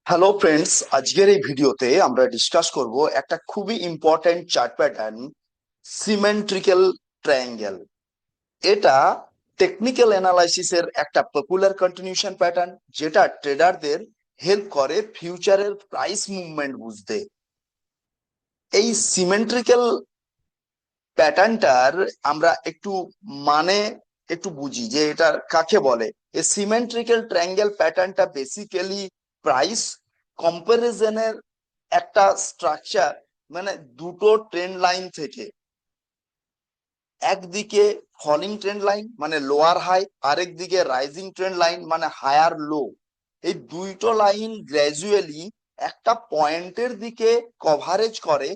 Hello friends, আজকের এই ভিডিওতে আমরা ডিসকাস করব একটা খুবই ইম্পর্ট্যান্ট চার্ট প্যাটার্ন, সিমেন্ট্রিক্যাল ট্রায়াঙ্গেল। এটা টেকনিক্যাল অ্যানালাইসিসের একটা পপুলার কন্টিনিউশন প্যাটার্ন, যেটা ট্রেডারদের হেল্প করে ফিউচারের প্রাইস মুভমেন্ট বুঝতে। এই সিমেন্ট্রিক্যাল প্যাটার্নটার আমরা মানে একটু বুঝি যে এটা কাকে বলে। এই সিমেন্ট্রিক্যাল ট্রায়াঙ্গেল প্যাটার্নটা বেসিক্যালি প্রাইস কম্পারিজনের একটা স্ট্রাকচার। মানে দুটো ট্রেন্ড লাইন থেকে, একদিকে ফলিং ট্রেন্ড লাইন মানে লোয়ার হাই, আরেক দিকে রাইজিং ট্রেন্ড লাইন মানে হায়ার লো। এই দুইটো লাইন গ্র্যাজুয়ালি একটা পয়েন্টের দিকে কভারেজ করে,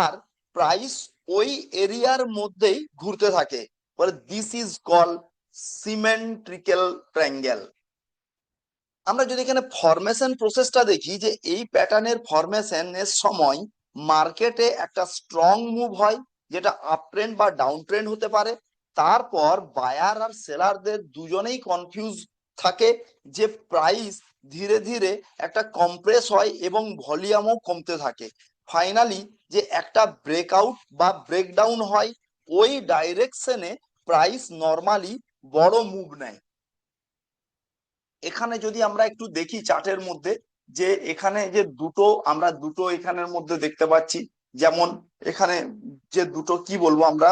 আর প্রাইস ওই এরিয়ার মধ্যেই ঘুরতে থাকে। বলে দিস ইজ কল সিমেন্ট্রিক্যাল ট্রায়াঙ্গেল। আমরা যদি এখানে ফরমেশন প্রসেসটা দেখি, যে এই প্যাটার্নের ফরমেশনের সময় মার্কেটে একটা স্ট্রং মুভ হয়, যেটা আপ ট্রেন্ড বা ডাউন ট্রেন্ড হতে পারে। তারপর বায়ার আর সেলারদের দুজনেই কনফিউজ থাকে যে প্রাইস ধীরে ধীরে একটা কম্প্রেস হয় এবং ভলিউমও কমতে থাকে। ফাইনালি যে একটা ব্রেকআউট বা ব্রেকডাউন হয়, ওই ডাইরেকশনে প্রাইস নর্মালি বড় মুভ নেয়। এখানে যদি আমরা একটু দেখি চার্টের মধ্যে, যে এখানে যে দুটো এখানের মধ্যে দেখতে পাচ্ছি। যেমন এখানে যে দুটো কি বলবো আমরা,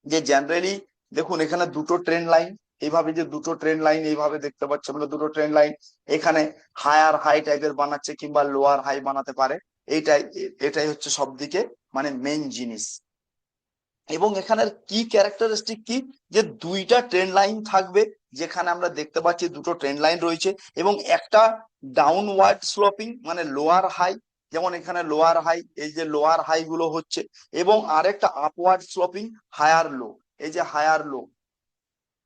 যে জেনারেলি দেখুন এখানে দুটো ট্রেন্ড লাইন, এইভাবে যে দুটো ট্রেন্ড লাইন এইভাবে দেখতে পাচ্ছি আমরা, দুটো ট্রেন্ড লাইন এখানে হায়ার হাই টাইপের বানাচ্ছে কিংবা লোয়ার হাই বানাতে পারে। এইটাই এটাই হচ্ছে সব দিকে মানে মেইন জিনিস। এবং এখানের কি ক্যারেক্টারিস্টিক কি, যে দুইটা ট্রেন্ড লাইন থাকবে, যেখানে আমরা দেখতে পাচ্ছি দুটো ট্রেন্ড লাইন রয়েছে, এবং একটা ডাউনওয়ার্ড স্লোপিং মানে লোয়ার হাই, যেমন এখানে লোয়ার হাই, এই যে লোয়ার হাই গুলো হচ্ছে, এবং আরেকটা আপওয়ার্ড স্লোপিং হায়ার লো, এই যে হায়ার লো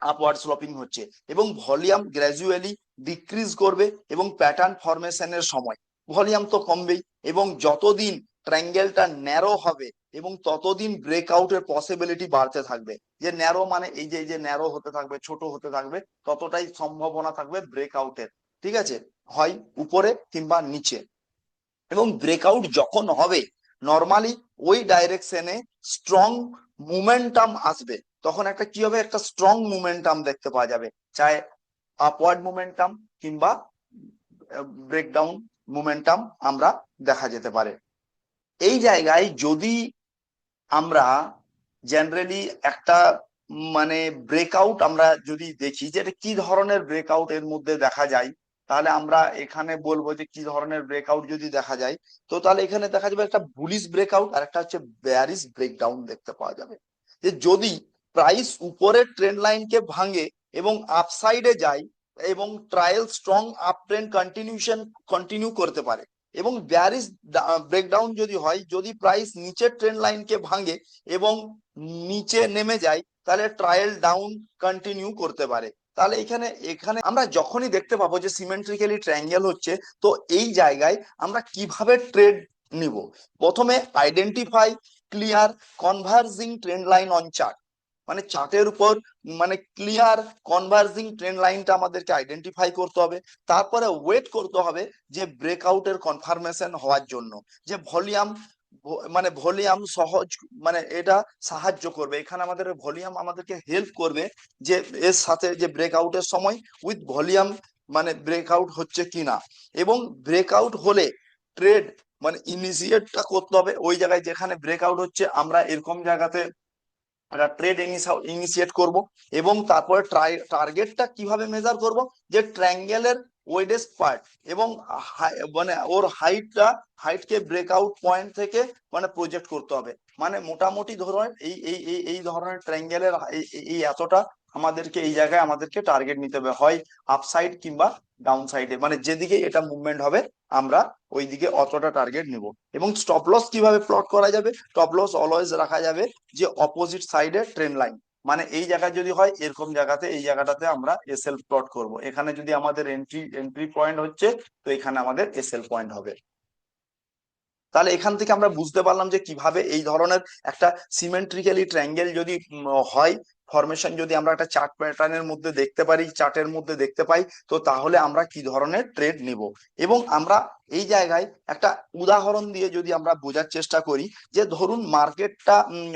আপওয়ার্ড স্লোপিং হচ্ছে। এবং ভলিউম গ্র্যাজুয়ালি ডিক্রিজ করবে, এবং প্যাটার্ন ফরমেশনের সময় ভলিউম তো কমবেই, এবং যতদিন ট্রায়াঙ্গেলটা ন্যারো হবে এবং ততদিন ব্রেকআউটের পসিবিলিটি বাড়তে থাকবে। যে ন্যারো মানে এই যে ন্যারো হতে থাকবে, ছোট হতে থাকবে, ততটাই সম্ভাবনা থাকবে ব্রেকআউটের। ঠিক আছে, হয় উপরে কিংবা নিচে। এবং ব্রেকআউট যখন হবে, নর্মালি ওই ডাইরেকশনে স্ট্রং মুমেন্টাম আসবে। তখন একটা কি হবে, একটা স্ট্রং মুমেন্টাম দেখতে পাওয়া যাবে, চাहे আপওয়ার্ড মুমেন্টাম কিংবা ব্রেকডাউন মুমেন্টাম আমরা দেখা যেতে পারে। এই জায়গায় যদি আমরা জেনারেলি একটা মানে ব্রেকআউট আমরা যদি দেখি, যে এটা কি ধরনের ব্রেকআউট এর মধ্যে দেখা যায়, তাহলে আমরা এখানে বলবো যে কি ধরনের ব্রেকআউট যদি দেখা যায়। তো তাহলে এখানে দেখা যাবে একটা বুলিশ ব্রেকআউট আর একটা হচ্ছে বেয়ারিশ ব্রেকডাউন দেখতে পাওয়া যাবে। যে যদি প্রাইস উপরের ট্রেন্ড লাইনকে ভাঙে এবং আপসাইডে যায়, এবং trial strong up trend continue করতে পারে। এবং বেয়ারিশ ব্রেকডাউন যদি হয়, যদি প্রাইস নিচের ট্রেন্ড লাইনকে ভাঙে এবং নিচে নেমে যায়, তাহলে ট্রায়াল ডাউন কন্টিনিউ করতে পারে। তাহলে এখানে এখানে আমরা যখনই দেখতে পাবো যে সিমেন্ট্রিক্যালি ট্রায়াঙ্গেল হচ্ছে, তো এই জায়গায় আমরা কিভাবে ট্রেড নিব। প্রথমে identify clear converging trend line on chart, মানে চার্টের উপর মানে ক্লিয়ার কনভার্জিং ট্রেন্ড লাইনটা আমাদেরকে আইডেন্টিফাই করতে হবে। তারপরে ওয়েট করতে হবে যে ব্রেকআউটের কনফার্মেশন হওয়ার জন্য, যে ভলিউম মানে ভলিউম সহজ মানে এটা সাহায্য করবে। এখানে আমাদের ভলিউম আমাদেরকে হেল্প করবে, যে এর সাথে যে ব্রেকআউটের সময় উইথ ভলিউম মানে ব্রেকআউট হচ্ছে কিনা। এবং ব্রেকআউট হলে ট্রেড মানে ইনিশিয়েটটা করতে হবে ওই জায়গায় যেখানে ব্রেকআউট হচ্ছে। আমরা এরকম জায়গাতে একটা ট্রেড ইনিশিয়েট করব। এবং তারপরে টার্গেটটা কিভাবে মেজার করব, যে ট্রায়াঙ্গেলের ওয়েডেস্ট পার্ট এবং মানে ওর হাইটকে ব্রেকআউট পয়েন্ট থেকে মানে প্রজেক্ট করতে হবে। মানে মোটামুটি ধরুন এই ধরনের ট্রায়াঙ্গেলের এই এতটা আমাদেরকে এই জায়গায় আমাদেরকে টার্গেট নিতে হবে, হয় আপসাইড কিংবা ডাউন সাইডে, মানে যেদিকে এটা মুভমেন্ট হবে আমরা ওই দিকে অতটা টার্গেট নিব। এবং স্টপ লস কিভাবে প্লট করা যাবে, স্টপ লস অলওয়েজ রাখা যাবে যে অপোজিট সাইডে ট্রেন লাইন, মানে এই জায়গায় যদি হয় এরকম জায়গাতে, এই জায়গাটাতে আমরা এসএল প্লট করব। এখানে যদি আমাদের এন্ট্রি পয়েন্ট হচ্ছে, তো এখানে আমাদের এসএল পয়েন্ট হবে। তাহলে এখান থেকে আমরা বুঝতে পারলাম যে কিভাবে এই ধরনের একটা সিমেন্ট্রিক্যালি ট্রায়াঙ্গেল যদি হয় ফরমেশন যদি আমরা একটা চার্ট প্যাটার্নের মধ্যে দেখতে পারি, চার্টের মধ্যে দেখতে পাই, তো তাহলে আমরা কি ধরনের ট্রেড নিব। এবং আমরা এই জায়গায় একটা উদাহরণ দিয়ে যদি আমরা বোঝার চেষ্টা করি, যে ধরুন মার্কেটটা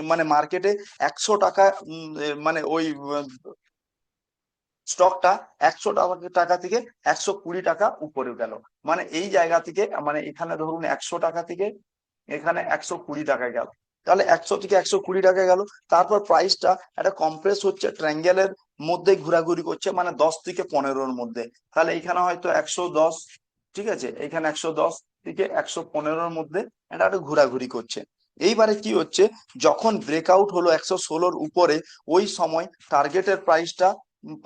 মানে মার্কেটে 100 টাকা মানে ওই স্টকটা 100 টাকা থেকে 120 টাকা উপরে গেল, মানে এই জায়গা থেকে মানে এখানে ধরুন 100 টাকা থেকে এখানে 120 টাকা গেল, তাহলে 100 থেকে 120 টাকা গেল। তারপর প্রাইসটা একটা কম্প্রেস হচ্ছে, ট্রায়াঙ্গেলের মধ্যে ঘোরাঘুরি করছে, মানে 10 থেকে 15-র মধ্যে। তাহলে এখানে হয়তো 110, ঠিক আছে, এখানে 110 থেকে 115-র মধ্যে এটা একটা ঘোরাঘুরি করছে। এইবারে কি হচ্ছে, যখন ব্রেকআউট হলো 116-র উপরে, ওই সময় টার্গেটের প্রাইসটা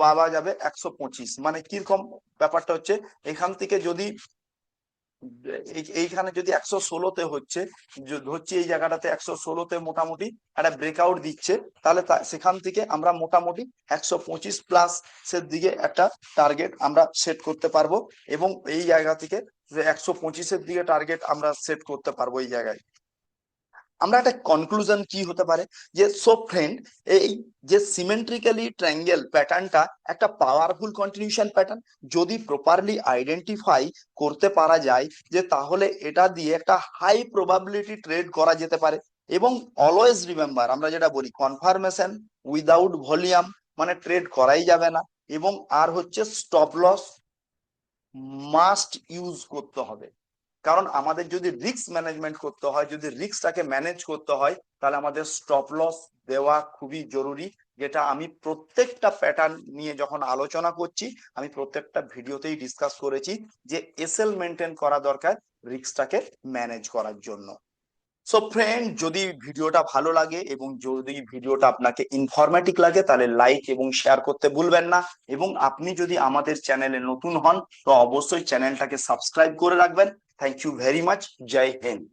পাওয়া যাবে 125। মানে কিরকম ব্যাপারটা হচ্ছে, এখান থেকে যদি এইখানে যদি 116-তে হচ্ছে, ধরছি এই জায়গাটাতে 116-তে মোটামুটি একটা ব্রেকআউট দিচ্ছে, তাহলে সেখান থেকে আমরা মোটামুটি 125+ এর দিকে একটা টার্গেট আমরা সেট করতে পারবো, এবং এই জায়গা থেকে 125-এর দিকে টার্গেট আমরা সেট করতে পারবো এই জায়গায়। আমরা একটা কনক্লুশন কি হতে পারে, যে সো ফ্রেন্ড, এই যে সিমেন্ট্রিক্যালি ট্রায়াঙ্গেল প্যাটার্নটা একটা পাওয়ারফুল কন্টিনিউশন প্যাটার্ন। যদি প্রপারলি আইডেন্টিফাই করতে পারা যায়, যে তাহলে এটা দিয়ে একটা হাই প্রবাবিলিটি ট্রেড করা যেতে পারে। এবং অলওয়েজ রিমেম্বার, আমরা যেটা বলি, কনফার্মেশন উইদাউট ভলিউম মানে ট্রেড করাই যাবে না। এবং আর হচ্ছে স্টপ লস মাস্ট ইউজ করতে হবে, কারণ আমাদের যদি রিস্ক ম্যানেজমেন্ট করতে হয়, যদি রিস্কটাকে ম্যানেজ করতে হয়, তাহলে আমাদের স্টপ লস দেওয়া খুবই জরুরি, যেটা আমি প্রত্যেকটা প্যাটার্ন নিয়ে যখন আলোচনা করছি, আমি প্রত্যেকটা ভিডিওতেই ডিসকাস করেছি, যে এসএল মেনটেন করা দরকার রিস্কটাকে ম্যানেজ করার জন্য। সো ফ্রেন্ড, যদি ভিডিওটা ভালো লাগে এবং যদি ভিডিওটা আপনাকে ইনফরমেটিভ লাগে, তাহলে লাইক এবং শেয়ার করতে ভুলবেন না। এবং আপনি যদি আমাদের চ্যানেলে নতুন হন, তো অবশ্যই চ্যানেলটাকে সাবস্ক্রাইব করে রাখবেন। Thank you very much. জয় হিন্দ।